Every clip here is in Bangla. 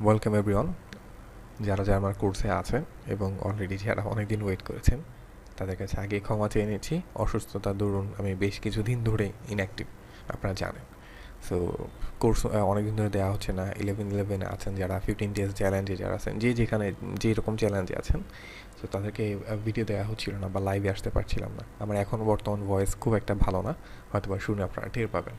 Welcome everyone. যারা যারা আমার কোর্সে আছেন এবং অলরেডি যারা অনেকদিন ওয়েট করেছেন তাদের কাছে আগে ক্ষমা চেয়ে নিচ্ছি। অসুস্থতার দরুন আমি বেশ কিছুদিন ধরে ইনঅ্যাক্টিভ, আপনারা জানেন। সো কোর্স অনেকদিন ধরে দেওয়া হচ্ছে না। 11 আছেন যারা, 15 ডেজ চ্যালেঞ্জে যারা আছেন, যে যেখানে যেরকম চ্যালেঞ্জে আছেন, সো তাদেরকে ভিডিও দেওয়া হচ্ছিল না বা লাইভে আসতে পারছিলাম না। আমার এখন বর্তমান ভয়েস খুব একটা ভালো না, হয়তো বা শুনে আপনারা টের পাবেন।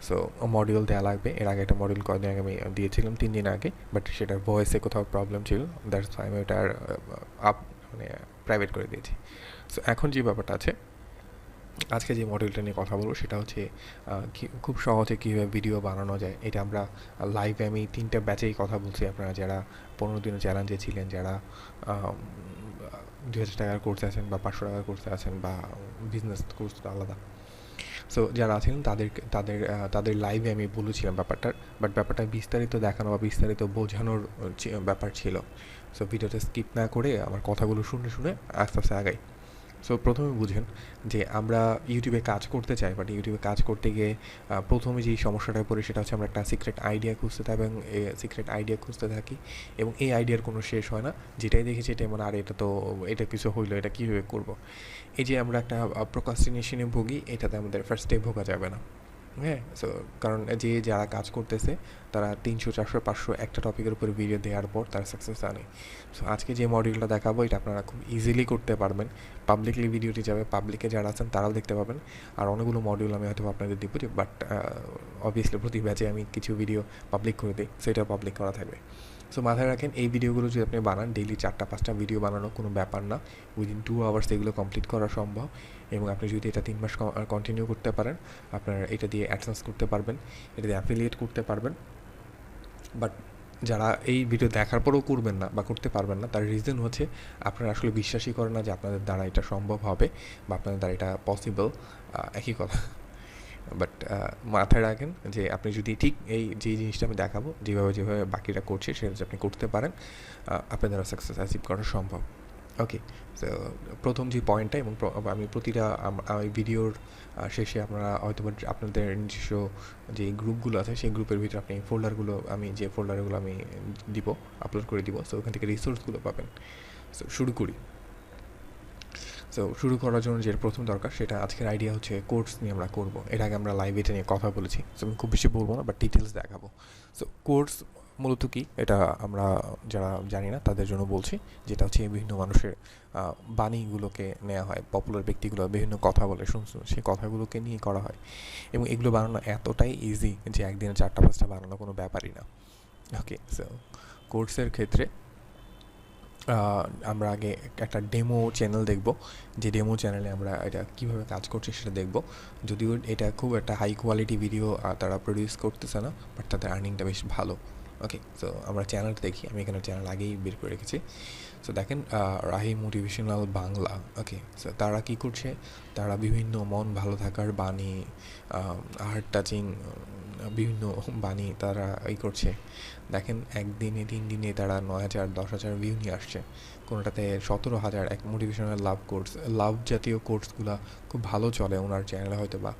সো মডিউল দেওয়া লাগবে। এর আগে একটা মডিউল কদিন আগে আমি দিয়েছিলাম, 3 দিন আগে, বাট সেটার ভয়েসে কোথাও প্রবলেম ছিল, দ্যাটস ওয়াই আমি ওটার আপ মানে প্রাইভেট করে দিয়েছি। সো এখন যে ব্যাপারটা আছে, আজকে যে মডিউলটা নিয়ে কথা বলবো সেটা হচ্ছে খুব সহজে কীভাবে ভিডিও বানানো যায়। এটা আমরা লাইভে আমি 3টা ব্যাচেই কথা বলছি। আপনারা যারা 15 দিনের চ্যালেঞ্জে ছিলেন, যারা 2000 টাকার কোর্সে আছেন বা 500 টাকার কোর্সে আছেন বা বিজনেস কোর্স তো আলাদা। সো যারা আছেন তাদের লাইভে আমি বলেছিলাম ব্যাপারটার, বাট ব্যাপারটা বিস্তারিত দেখানো বা বিস্তারিত বোঝানোর ব্যাপার ছিল। সো ভিডিওটা স্কিপ না করে আমার কথাগুলো শুনে শুনে আস্তে আস্তে আগাই। সো প্রথমে বুঝেন যে আমরা ইউটিউবে কাজ করতে চাই, বাট ইউটিউবে কাজ করতে গিয়ে প্রথমে যেই সমস্যাটায় পড়ি সেটা হচ্ছে আমরা একটা সিক্রেট আইডিয়া খুঁজতে থাকি, এবং সিক্রেট আইডিয়া খুঁজতে থাকি এবং এই আইডিয়ার কোনো শেষ হয় না। যেটাই দেখি সেটাই মনে, আর এটা কিছু হইলো, এটা কীভাবে করবো। এই যে আমরা একটা প্রোক্রাস্টিনেশনে ভুগি, এটাতে আমাদের ফার্স্ট স্টেপ ভোগা যাবে না। হ্যাঁ, সো কারণ যারা কাজ করতেছে তারা 300, 400, 500 একটা টপিকের উপরে ভিডিও দেওয়ার পর তারা সাকসেস আনে। সো আজকে যে মডিউলটা দেখাবো এটা আপনারা খুব ইজিলি করতে পারবেন। পাবলিকলি ভিডিওটি যাবে, পাবলিকে যারা আছেন তারাও দেখতে পাবেন। আর অনেকগুলো মডিউল আমি হয়তো আপনাদের দিব, বাট অবভিয়াসলি প্রতি ব্যাচে আমি কিছু ভিডিও পাবলিক করে দিই, সেটা পাবলিক করা থাকবে। সো মাথায় রাখেন, এই ভিডিওগুলো যদি আপনি বানান, ডেইলি 4টা 5টা ভিডিও বানানো কোনো ব্যাপার না। উইদিন 2 আওয়ার্স এগুলো কমপ্লিট করা সম্ভব। এবং আপনি যদি এটা 3 মাস কন্টিনিউ করতে পারেন, আপনার এটা দিয়ে অ্যাডসেন্স করতে পারবেন, এটা দিয়ে অ্যাফিলিয়েট করতে পারবেন। বাট যারা এই ভিডিও দেখার পরেও করবেন না বা করতে পারবেন না, তার রিজন হচ্ছে আপনারা আসলে বিশ্বাসই করেন না যে আপনাদের দ্বারা এটা সম্ভব হবে বা আপনাদের দ্বারা এটা পসিবল, একই কথা। বাট মাথায় রাখেন যে আপনি যদি ঠিক যে জিনিসটা আমি দেখাবো, যেভাবে বাকিরা করছে সেটা যদি আপনি করতে পারেন, আপনার দ্বারা সাকসেস অ্যাচিভ করা সম্ভব। ওকে, সো প্রথম যে পয়েন্টটা, এবং আমি প্রতিটা ভিডিওর শেষে আপনারা হয়তো আপনাদের নিজস্ব যে গ্রুপগুলো আছে সেই গ্রুপের ভিতরে আপনি যে ফোল্ডারগুলো আমি দিব, আপলোড করে দিব, সো ওখান থেকে রিসোর্সগুলো পাবেন। সো শুরু করার জন্য যে প্রথম দরকার, সেটা আজকের আইডিয়া হচ্ছে কোর্স নিয়ে আমরা করব। এর আগে আমরা লাইভ এটা নিয়ে কথা বলেছি, সো আমি খুব বেশি বলবো না, বাট ডিটেলস দেখাবো। সো কোর্স মূলত কি, এটা আমরা যারা জানি না তাদের জন্য বলছি। যেটা হচ্ছে বিভিন্ন মানুষের বাণীগুলোকে নেওয়া হয়, পপুলার ব্যক্তিগুলো বিভিন্ন কথা বলে শুনছো, সেই কথাগুলোকে নিয়ে করা হয়। এবং এগুলো বানানো এতটাই ইজি যে একদিনে 4টা 5টা বানানো কোনো ব্যাপারই না। ওকে, সো কোর্সের ক্ষেত্রে আমরা আগে একটা ডেমো চ্যানেল দেখব, যে ডেমো চ্যানেলে আমরা এটা কীভাবে কাজ করছে সেটা দেখব। যদিও এটা খুব একটা হাই কোয়ালিটি ভিডিও তারা প্রডিউস করতেছে না, বাট তাদের আর্নিংটা বেশ ভালো। ওকে, সো আমরা চ্যানেলটা দেখি। আমি এখানে চ্যানেল আগেই বের করে রেখেছি। সো দেখেন, রাহি মোটিভেশনাল বাংলা। ওকে, সো তারা কী করছে, তারা বিভিন্ন মন ভালো থাকার বাণী, হার্ট টাচিং বিভিন্ন বাণী তারা করছে। দেখেন, 1 দিনে 3 দিনে তারা 9,000 10,000 ভিউ নিয়ে আসছে। কোনোটাতে 17,000। এক মোটিভেশনাল লাভ জাতীয় কোর্সগুলো খুব ভালো চলে ওনার চ্যানেলে হয়তো বা।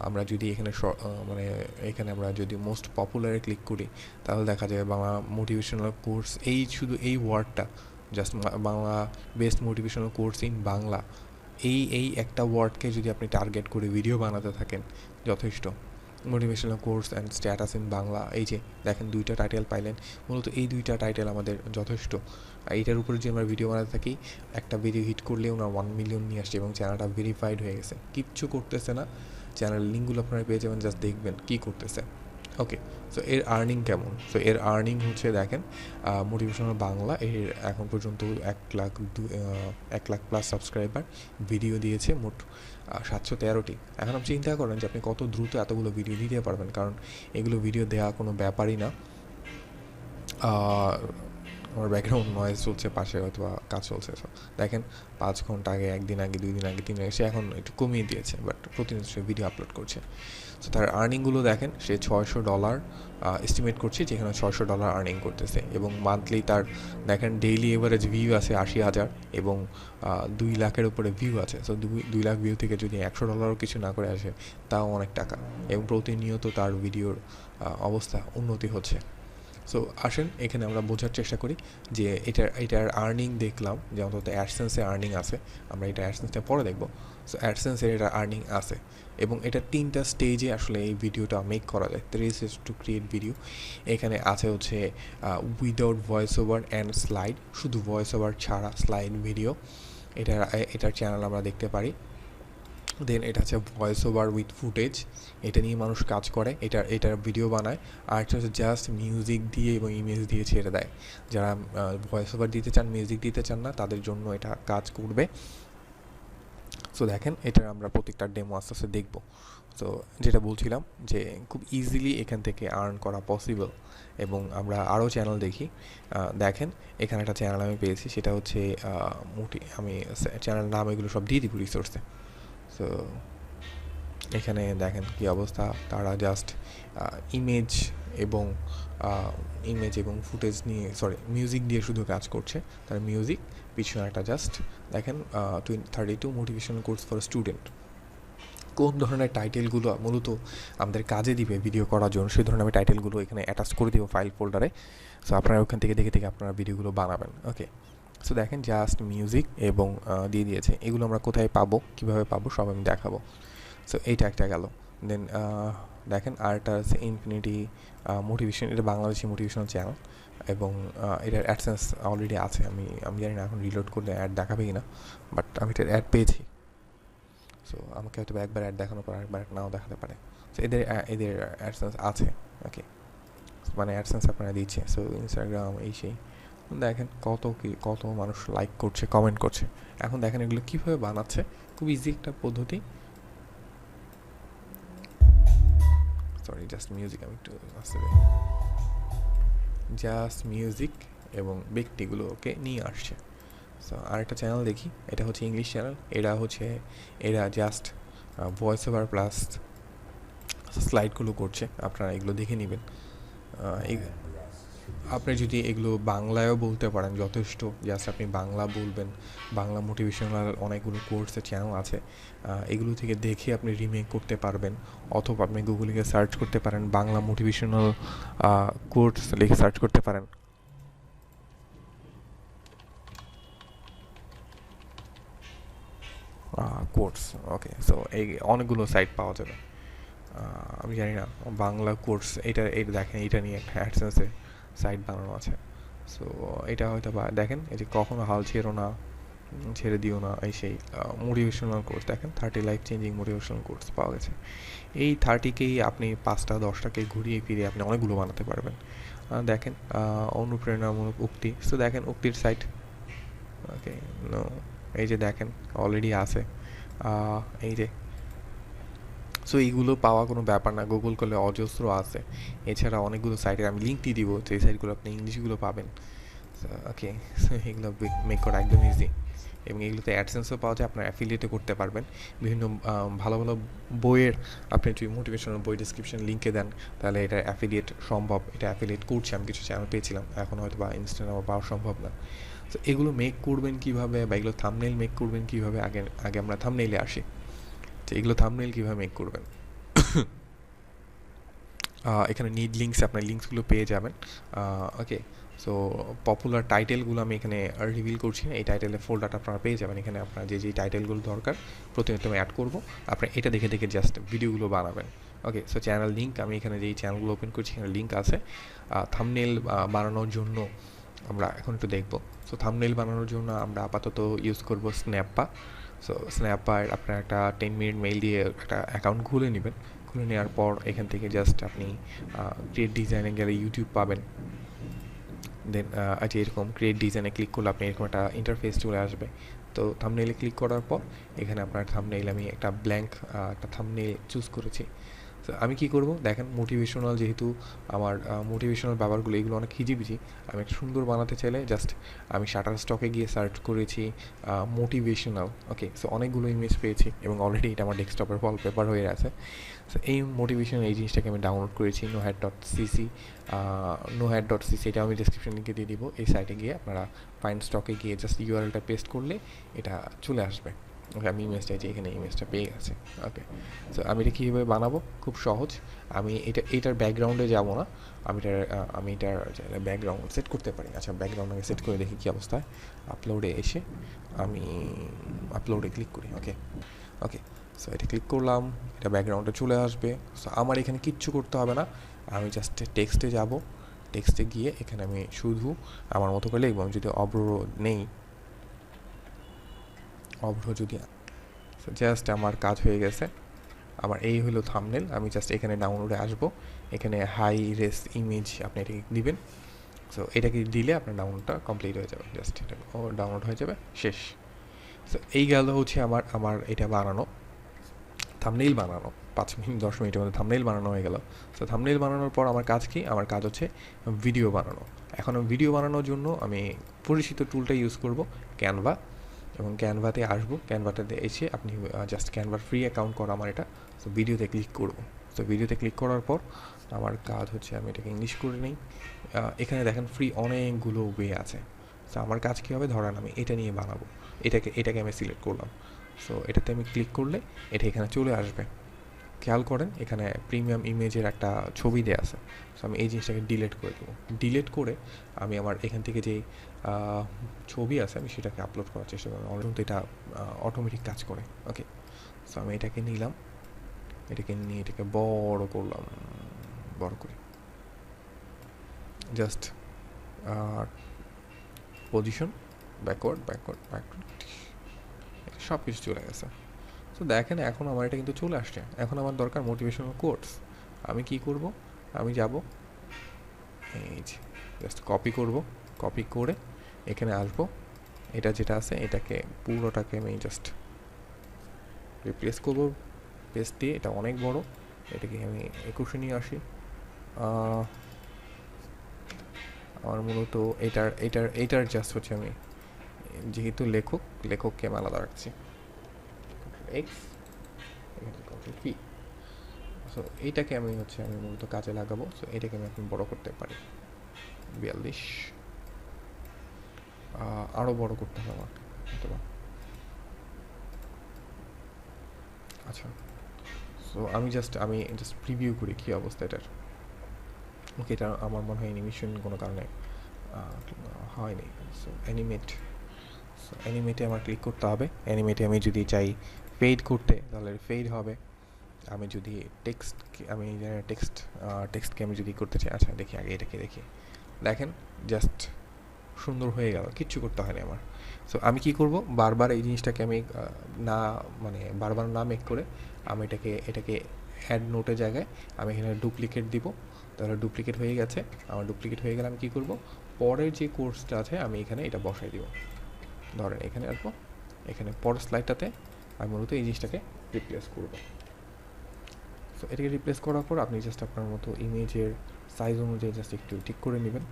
আমরা যদি এখানে আমরা যদি মোস্ট পপুলারে ক্লিক করি, তাহলে দেখা যায় বাংলা মোটিভেশনাল কোর্স, শুধু এই ওয়ার্ডটা, just Bangla best motivational course in Bangla, এই একটা ওয়ার্ডকে যদি আপনি টার্গেট করে ভিডিও বানাতে থাকেন, যথেষ্ট। Motivational course and status in Bangla, এই যে দেখেন 2টা টাইটেল পাইলেন। মূলত এই 2টা টাইটেল আমাদের যথেষ্ট। এইটার উপরে যে আমরা ভিডিও বানাতে থাকি, একটা ভিডিও হিট করলে ওনার 1 মিলিয়ন নিয়ে আসছে এবং চ্যানেলটা ভেরিফাইড হয়ে গেছে। কিচ্ছু করতেছে না, চ্যানেল লিঙ্কগুলো আপনারা পেয়ে যাবেন, জাস্ট দেখবেন কী করতেছে। ওকে, সো এর আর্নিং কেমন? সো এর আর্নিং হচ্ছে, দেখেন, মোটিভেশনাল বাংলা এর এখন পর্যন্ত 1 লাখ প্লাস সাবস্ক্রাইবার, ভিডিও দিয়েছে মোট 713টি। এখন আপনি চিন্তা করেন যে আপনি কত দ্রুত এতগুলো ভিডিও দিতে পারবেন, কারণ এগুলো ভিডিও দেওয়া কোনো ব্যাপারই না। আমার ব্যাকগ্রাউন্ড নয়েজ চলছে, পাশে হয়তো কাজ চলছে। দেখেন, 5 ঘন্টা আগে, 1 দিন আগে, 2 দিন আগে, 3 দিন আগে, সে এখন একটু কমিয়ে দিয়েছে, বাট প্রতিনিয়ত সে ভিডিও আপলোড করছে। সো তার আর্নিংগুলো দেখেন, সে $600 এস্টিমেট করছে, যেখানে $600 আর্নিং করতেছে। এবং মান্থলি তার দেখেন ডেইলি এভারেজ ভিউ আছে 80,000 এবং 2 লাখের উপরে ভিউ আছে। সো 2 লাখ ভিউ থেকে যদি $100 কিছু না করে আসে, তাও অনেক টাকা। এবং প্রতিনিয়ত তার ভিডিওর অবস্থা উন্নতি হচ্ছে। সো আসেন এখানে আমরা বোঝার চেষ্টা করি যে এটার আর্নিং দেখলাম যে অন্তত অ্যাডসেন্সে আর্নিং আছে, আমরা এটা অ্যাডসেন্সটা পরে দেখবো। সো অ্যাডসেন্সের এটা আর্নিং আছে এবং এটা 3টা স্টেজে আসলে এই ভিডিওটা মেক করা যায়। 3 স্টেজ টু ক্রিয়েট ভিডিও। এখানে আছে হচ্ছে without voice over and slide, শুধু ভয়েস ওভার ছাড়া স্লাইড ভিডিও, এটার চ্যানেল আমরা দেখতে পারি। দেন এটা হচ্ছে ভয়েস ওভার উইথ ফুটেজ, এটা নিয়ে মানুষ কাজ করে, এটার ভিডিও বানায়। আর এটা হচ্ছে জাস্ট মিউজিক দিয়ে এবং ইমেজ দিয়ে ছেড়ে দেয়। যারা ভয়েস ওভার দিতে চান, মিউজিক দিতে চান না, তাদের জন্য এটা কাজ করবে। সো দেখেন এটার আমরা প্রত্যেকটা ডেমো আস্তে আস্তে দেখবো। সো যেটা বলছিলাম যে খুব ইজিলি এখান থেকে আর্ন করা পসিবল। এবং আমরা আরও চ্যানেল দেখি। দেখেন এখানে একটা চ্যানেল আমি পেয়েছি, সেটা হচ্ছে আমি চ্যানেল নাম এগুলো সব দিয়ে দিব রিসোর্সে। সো এখানে দেখেন কি অবস্থা, তারা জাস্ট ইমেজ এবং ফুটেজ নিয়ে, মিউজিক দিয়ে শুধু কাজ করছে। তার মিউজিক পিছনে একটা জাস্ট দেখেন 32 মোটিভেশনাল কোর্স ফর স্টুডেন্ট। কোন ধরনের টাইটেলগুলো মূলত আমাদের কাজে দিবে ভিডিও করার জন্য, সেই ধরনের আমি টাইটেলগুলো এখানে অ্যাটাচ করে দিব ফাইল ফোল্ডারে। সো আপনারা ওখান থেকে দেখে আপনারা ভিডিওগুলো বানাবেন। ওকে, সো দেখেন জাস্ট মিউজিক এবং দিয়ে দিয়েছে। এগুলো আমরা কোথায় পাবো, কীভাবে পাবো সব আমি দেখাবো। সো এইটা একটা গেল। দেন দেখেন আরটা আছে ইনফিনিটি মোটিভেশন, এটা বাংলাদেশি মোটিভেশনাল চ্যানেল এবং এটার অ্যাডসেন্স অলরেডি আছে। আমি জানি না এখন রিলোড করলে অ্যাড দেখাবে কি না, বাট আমি এটার অ্যাড পেয়েছি। সো আমাকে হয়তো একবার অ্যাড দেখানোর পর আরেকবার নাও দেখাতে পারে। সো এদের অ্যাডসেন্স আছে। ওকে, মানে অ্যাডসেন্স আপনারা দিচ্ছে। সো ইনস্টাগ্রাম এই সেই দেখেন কত মানুষ লাইক করছে, কমেন্ট করছে। এখন দেখেন এগুলো কীভাবে বানাচ্ছে, খুব ইজি একটা পদ্ধতি। জাস্ট মিউজিক আমি একটু আসতে দিই। জাস্ট মিউজিক এবং ব্যক্তিগুলোকে নিয়ে আসছে। সো আরেকটা চ্যানেল দেখি, এটা হচ্ছে ইংলিশ চ্যানেল। এরা জাস্ট ভয়েস ওভার প্লাস স্লাইডগুলো করছে, আপনারা এগুলো দেখে নেবেন। আপনি যদি এগুলো বাংলায়ও বলতে পারেন যথেষ্ট, জাস্ট আপনি বাংলা বলবেন। বাংলা মোটিভেশনাল অনেকগুলো কোর্সের চ্যানেল আছে, এগুলো থেকে দেখে আপনি রিমেক করতে পারবেন। অথবা আপনি গুগলে গিয়ে সার্চ করতে পারেন, বাংলা মোটিভেশনাল কোর্স লিখে সার্চ করতে পারেন। কোর্স, ওকে। সো এই অনেকগুলো সাইট পাওয়া যাবে। আমি জানি না বাংলা কোর্স, এটা দেখেন, এটা নিয়ে একটা অ্যাডসেন্সের সাইট বানানো আছে। সো এটা হয়তো বা দেখেন এই যে কখনো হাল ছেড়ে দিও না এই সেই মোটিভেশনাল কোর্স দেখেন, 30 লাইফ চেঞ্জিং মোটিভেশনাল কোর্স পাওয়া গেছে। এই 30কেই আপনি 5টা 10টাকে ঘুরিয়ে ফিরিয়ে আপনি অনেকগুলো বানাতে পারবেন। দেখেন অনুপ্রেরণামূলক উক্তি। সো দেখেন উক্তির সাইট। ওকে, এই যে দেখেন অলরেডি আছে এই যে। সো এইগুলো পাওয়া কোনো ব্যাপার না, গুগল করলে অজস্র আছে। এছাড়া অনেকগুলো সাইটের আমি লিঙ্ক দিয়ে দিব, সেই সাইটগুলো আপনি ইংলিশগুলো পাবেন। ওকে, সো এগুলো মেক করা একদম ইজি। এবং এগুলোতে অ্যাডসেন্সও পাওয়া যায়, আপনার অ্যাফিলিয়েটও করতে পারবেন। বিভিন্ন ভালো ভালো বইয়ের আপনি যদি মোটিভেশনাল বই ডিসক্রিপশন লিঙ্কে দেন, তাহলে এটা অ্যাফিলিয়েট সম্ভব। এটা অ্যাফিলিয়েট করছে, আমি কিছু চ্যানেল পেয়েছিলাম, এখন হয়তো বা ইনস্টাগ্রামে পাওয়া সম্ভব না। তো এগুলো মেক করবেন কীভাবে, বা এগুলো থাম্বনেইল মেক করবেন কীভাবে, আগে আমরা থাম্বনেইলে আসি। তো এগুলো থাম্বনেইল কীভাবে মেক করবেন, এখানে নিড লিঙ্কস, আপনার লিঙ্কসগুলো পেয়ে যাবেন। ওকে, সো পপুলার টাইটেলগুলো আমি এখানে রিভিল করছি না, এই টাইটেলের ফোল্ডারটা আপনারা পেয়ে যাবেন। এখানে আপনার যে টাইটেলগুলো দরকার প্রতিনিয়ত আমি অ্যাড করবো, আপনার এটা দেখে জাস্ট ভিডিওগুলো বানাবেন। ওকে, সো চ্যানেল লিঙ্ক, আমি এখানে যেই চ্যানেলগুলো ওপেন করছি এখানে লিঙ্ক আছে। থাম্বনেইল বানানোর জন্য আমরা এখন একটু দেখবো। সো থাম্বনেইল বানানোর জন্য আমরা আপাতত ইউজ করবো স্ন্যাপা। সো স্ন্যাপার আপনার একটা 10 মিনিট মেইল দিয়ে একটা অ্যাকাউন্ট খুলে নেবেন। খুলে নেওয়ার পর এখান থেকে জাস্ট আপনি ক্রিয়েট ডিজাইনে গেলে ইউটিউব পাবেন। দেন আচ্ছা, এরকম ক্রিয়েট ডিজাইনে ক্লিক করলে আপনি এরকম একটা ইন্টারফেস চলে আসবে। তো থাম্বনেইলে ক্লিক করার পর এখানে আপনার থাম্বনেইল, আমি একটা ব্ল্যাঙ্ক একটা থাম্বনেইল চুজ করেছি। তো আমি কী করবো দেখেন, মোটিভেশনাল যেহেতু আমার মোটিভেশনাল ব্যাপারগুলো এগুলো অনেক হিজিবিজি, আমি একটা সুন্দর বানাতে চাইলে জাস্ট আমি শাটার স্টকে গিয়ে সার্চ করেছি মোটিভেশনাল। ওকে, সো অনেকগুলো ইমেজ পেয়েছি এবং অলরেডি এটা আমার ডেস্কটপের ওয়ালপেপার হয়ে আছে। সো এই মোটিভেশনাল এই জিনিসটাকে আমি ডাউনলোড করেছি nohat.cc, এটা আমি ডিসক্রিপশন লিঙ্কে দিয়ে দিব। এই সাইটে গিয়ে আপনারা ফাইন্ড স্টকে গিয়ে জাস্ট ইউআরএলটা পেস্ট করলে এটা চলে আসবে। ওকে, আমি ইমেজটা যে এখানে ইমেজটা পেয়ে গেছি। ওকে, সো আমি এটা কীভাবে বানাবো, খুব সহজ। আমি এটার ব্যাকগ্রাউন্ডে যাব না, আমি এটার ব্যাকগ্রাউন্ড সেট করতে পারি। আচ্ছা, ব্যাকগ্রাউন্ড আমি সেট করে দেখি কী অবস্থায়। আপলোডে এসে আমি আপলোডে ক্লিক করি। ওকে ওকে, সো এটা ক্লিক করলাম, এটা ব্যাকগ্রাউন্ডে চলে আসবে। সো আমার এখানে কিচ্ছু করতে হবে না, আমি জাস্ট টেক্সটে যাব, টেক্সটে গিয়ে এখানে আমি শুধু আমার মতো করে লিখব। আমি যদি অব্র নেই, অব্র যদি, জাস্ট আমার কাজ হয়ে গেছে। আমার এই হলো থাম্বনেল। আমি জাস্ট এখানে ডাউনলোডে আসবো, এখানে হাই রেস ইমেজ আপনি এটাকে দিবেন। সো এটাকে দিলে আপনার ডাউনলোডটা কমপ্লিট হয়ে যাবে, জাস্ট এটা ডাউনলোড হয়ে যাবে, শেষ। সো এই গেল হচ্ছে আমার এটা বানানো, থাম্বনেইল বানানো। 5 মিনিট 10 মিনিটের মধ্যে থাম্বনেইল বানানো হয়ে গেল। সো থাম্বনেইল বানানোর পর আমার কাজ কি? আমার কাজ হচ্ছে ভিডিও বানানো। এখন ভিডিও বানানোর জন্য আমি পরিচিত টুলটা ইউজ করব, ক্যানভা। এবং ক্যানভাতে আসবো, ক্যানভাটাতে এসে আপনি জাস্ট ক্যানভার ফ্রি অ্যাকাউন্ট করা আমার এটা। সো ভিডিওতে ক্লিক করব। সো ভিডিওতে ক্লিক করার পর আমার কাজ হচ্ছে আমি এটাকে ইংলিশ করে নিই। এখানে দেখেন ফ্রি অনেকগুলো ওয়ে আছে। সো আমার কাজ কী হবে, ধরেন আমি এটা নিয়ে বানাবো, এটাকে আমি সিলেক্ট করলাম। সো এটাতে আমি ক্লিক করলে এটা এখানে চলে আসবে। খেয়াল করেন এখানে প্রিমিয়াম ইমেজের একটা ছবি দেওয়া আছে। সো আমি এই জিনিসটাকে ডিলিট করে দেবো। ডিলিট করে আমি আমার এখান থেকে যেই ছবি আছে আমি সেটাকে আপলোড করার চেষ্টা করব। অলরেডি এটা অটোমেটিক কাজ করে। ওকে, সো আমি এটাকে নিলাম, এটাকে নিয়ে এটাকে বড় করলাম, বড় করে just position, backward backward backward, সব কিছু চলে গেছে। সো দেখেন এখন আমার এটা কিন্তু চলে আসছে। এখন আমার দরকার মোটিভেশনাল কোটস। আমি কি করব, আমি যাব এই যে জাস্ট কপি করব, কপি করে এখানে আসব, এটা যেটা আছে এটাকে পুরোটাকে আমি জাস্ট রিপ্লেস করব পেস্ট দিয়ে। এটা অনেক বড়, এটাকে আমি 21 নিয়ে আসি। আমার মূলত এটার জাস্ট হচ্ছে আমি যেহেতু লেখককে আমি আলাদা রাখছি, এক্স পি। সো এইটাকে আমি মূলত কাজে লাগাবো। সো এটাকে আমি এখন বড় করতে পারি 42, আরও বড় করতে হবে আমাকে অথবা। আচ্ছা, সো আমি জাস্ট প্রিভিউ করি কী অবস্থা এটার। ওকে, এটা আমার মনে হয় অ্যানিমেশন কোনো কারণে হয়নি। সো অ্যানিমেটে আমার ক্লিক করতে হবে। অ্যানিমেটে আমি যদি চাই ফেড করতে তাহলে ফেড হবে। আমি যদি টেক্সটকে আমি যদি করতে চাই, আচ্ছা দেখি আগে এটাকে দেখি, দেখেন জাস্ট সুন্দর হয়ে গেল, কিচ্ছু করতে হয়নি আমার। সো আমি কি করব, বারবার এই জিনিসটাকে আমি বারবার না মেক করে আমি এটাকে অ্যাড নোটের জায়গায় আমি এখানে ডুপ্লিকেট দিব। তাহলে ডুপ্লিকেট হয়ে গেছে। আমার ডুপ্লিকেট হয়ে গেলে আমি কী করব, পরের যে কোর্সটা আছে আমি এখানে এটা বসাই দিব। ধরেন এখানে আসবো, এখানে পরের স্লাইডটাতে আমি মূলত এই জিনিসটাকে রিপ্লেস করব। সো এটাকে রিপ্লেস করার পর আপনি জাস্ট আপনার মতো ইমেজের সাইজ অনুযায়ী জাস্ট একটু ঠিক করে নেবেন।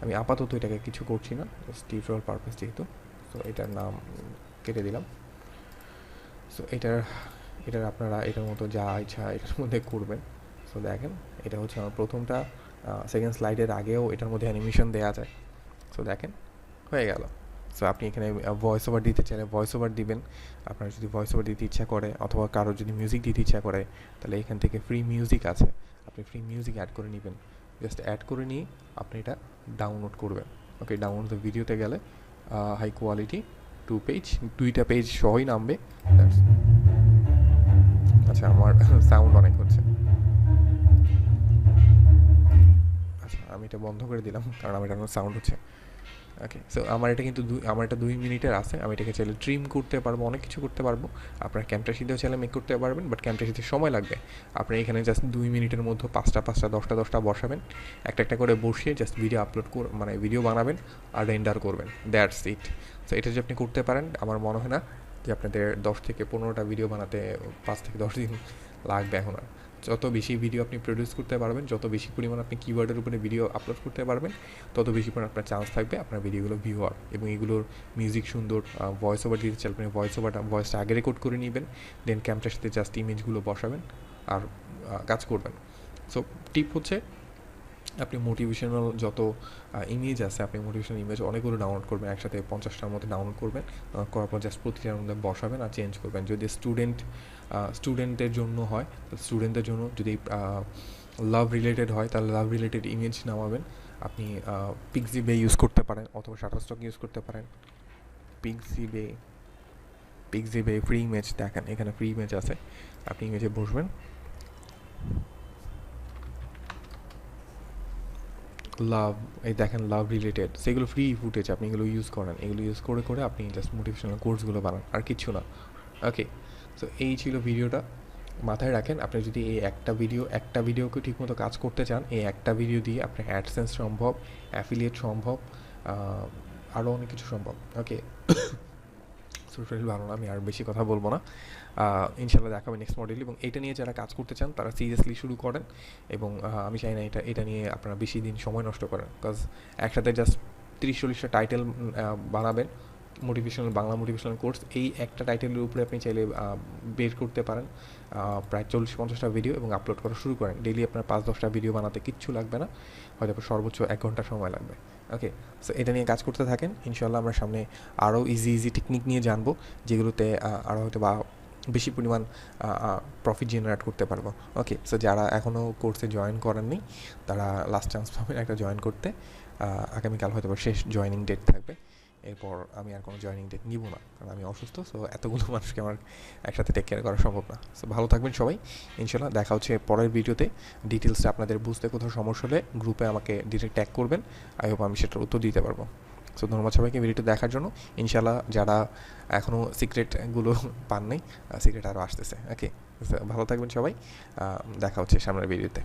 আমি আপাতত এটাকে কিছু করছি না, জাস্ট টিউটোরিয়াল পারপাস যেহেতু। সো এটার নাম কেটে দিলাম। সো এটার আপনারা এটার মতো যা ইচ্ছা এটার মধ্যে করবেন। সো দেখেন এটা হচ্ছে আমার প্রথমটা, সেকেন্ড স্লাইডের আগেও এটার মধ্যে অ্যানিমেশন দেওয়া যায়। সো দেখেন হয়ে গেল। সো আপনি এখানে ভয়েস ওভার দিতে চাইলে ভয়েস ওভার দিবেন। আপনার যদি ভয়েস ওভার দিতে ইচ্ছা করে অথবা কারো যদি মিউজিক দিতে ইচ্ছা করে তাহলে এখান থেকে ফ্রি মিউজিক আছে, আপনি ফ্রি মিউজিক অ্যাড করে নেবেন। জাস্ট অ্যাড করে নিয়ে আপনি এটা ডাউনলোড করবেন। ওকে, ডাউনলোড দ্য ভিডিওতে গেলে হাই কোয়ালিটি 2 পেজ সহই নামবে। আচ্ছা, আমার সাউন্ড অনেক হচ্ছে। আচ্ছা, আমি এটা বন্ধ করে দিলাম কারণ আমার এটা সাউন্ড হচ্ছে। ওকে, সো আমার এটা 2 মিনিটের আছে। আমি এটাকে চাইলে ট্রিম করতে পারবো, অনেক কিছু করতে পারবো। আপনার ক্যামটাশিতেও চাইলে মেক করতে পারবেন, বাট ক্যামটাশিতে সময় লাগবে। আপনি এখানে জাস্ট 2 মিনিটের মধ্যে 5টা 10টা বসাবেন, একটা করে বসিয়ে জাস্ট ভিডিও ভিডিও বানাবেন আর রেন্ডার করবেন, দ্যাটস ইট। সো এটা যদি আপনি করতে পারেন, আমার মনে হয় না যে আপনাদের 10 থেকে 15টা ভিডিও বানাতে 5 থেকে 10 দিন লাগবে এখন আর। যত বেশি ভিডিও আপনি প্রডিউস করতে পারবেন, যত বেশি পরিমাণ আপনি কিওয়ার্ডের উপরে ভিডিও আপলোড করতে পারবেন, তত বেশি পরিমাণ আপনার চান্স থাকবে আপনার ভিডিওগুলো ভিউ হওয়ার। এবং এগুলোর মিউজিক সুন্দর, ভয়েস ওভার দিতে চাইলে আপনি ভয়েসটা আগে রেকর্ড করে নেবেন, দেন ক্যামেরার সাথে জাস্ট ইমেজগুলো বসাবেন আর কাজ করবেন। সো টিপ হচ্ছে আপনি মোটিভেশনাল যত ইমেজ আছে, আপনি মোটিভেশনাল ইমেজ অনেকগুলো ডাউনলোড করবেন, একসাথে 50টার মতো ডাউনলোড করবেন, করার পর জাস্ট প্রতিটার মধ্যে বসাবেন আর চেঞ্জ করবেন। যদি স্টুডেন্টের জন্য হয়, স্টুডেন্টদের জন্য যদি লাভ রিলেটেড হয়, তাহলে লাভ রিলেটেড ইমেজ নামাবেন। আপনি পিক্সিবে ইউজ করতে পারেন অথবা শাটারস্টক ইউজ করতে পারেন। পিক্সিবে ফ্রি ইমেজ, দেখেন এখানে ফ্রি ইমেজ আছে, আপনি ইমেজে বসবেন, লাভ, এই দেখেন লাভ রিলেটেড, সেগুলো ফ্রি ফুটেজ, আপনি এগুলো ইউজ করেন, এগুলো ইউজ করে করে আপনি জাস্ট মোটিভেশনাল কোর্সগুলো বানান, আর কিচ্ছু না। ওকে, সো এই ছিল ভিডিওটা। মাথায় রাখেন, আপনি যদি এই একটা ভিডিওকে ঠিকমতো কাজ করতে চান, এই একটা ভিডিও দিয়ে আপনার অ্যাডসেন্স সম্ভব, অ্যাফিলিয়েট সম্ভব, আরও অনেক কিছু সম্ভব। ওকে, শরীর ভালো না, আমি আর বেশি কথা বলবো না। ইনশাল্লাহ দেখাবে নেক্সট মডেল, এবং এটা নিয়ে যারা কাজ করতে চান তারা সিরিয়াসলি শুরু করেন, এবং আমি চাই না এটা নিয়ে আপনারা বেশি দিন সময় নষ্ট করেন, বিকজ একসাথে জাস্ট 30-40টা টাইটেল বানাবেন বাংলা মোটিভেশনাল কোর্স, এই একটা টাইটেলের উপরে আপনি চাইলে বের করতে পারেন প্রায় 40-50টা ভিডিও, এবং আপলোড করা শুরু করেন। ডেইলি আপনার 5-10টা ভিডিও বানাতে কিচ্ছু লাগবে না, হয়তো সর্বোচ্চ 1 ঘন্টা সময় লাগবে। ওকে, সো এটা নিয়ে কাজ করতে থাকেন, ইনশাল্লাহ আমরা সামনে আরও ইজি টেকনিক নিয়ে জানবো, যেগুলোতে আরও হয়তো বা বেশি পরিমাণ প্রফিট জেনারেট করতে পারবো। ওকে, সো যারা এখনও কোর্সে জয়েন করেননি, তারা লাস্ট চান্স পাবেন একটা জয়েন করতে। আগামীকাল হয়তো বা শেষ জয়েনিং ডেট থাকবে, এরপর আমি আর কোনো জয়েনিং ডেট নিব না, কারণ আমি অসুস্থ। সো এতগুলো মানুষকে আমার একসাথে টেক কেয়ার করা সম্ভব না। সো ভালো থাকবেন সবাই, ইনশাল্লাহ দেখা হচ্ছে পরের ভিডিওতে। ডিটেলসটা আপনাদের বুঝতে কোথাও সমস্যা হলে গ্রুপে আমাকে ডিরেক্ট ট্যাগ করবেন, আই হোপ আমি সেটার উত্তর দিতে পারবো। সো ধন্যবাদ সবাইকে ভিডিওটা দেখার জন্য। ইনশাল্লাহ যারা এখনও সিক্রেটগুলো পান নাই, সিক্রেট আরও আসতেছে। ওকে, ভালো থাকবেন সবাই, দেখা হচ্ছে সামনের ভিডিওতে।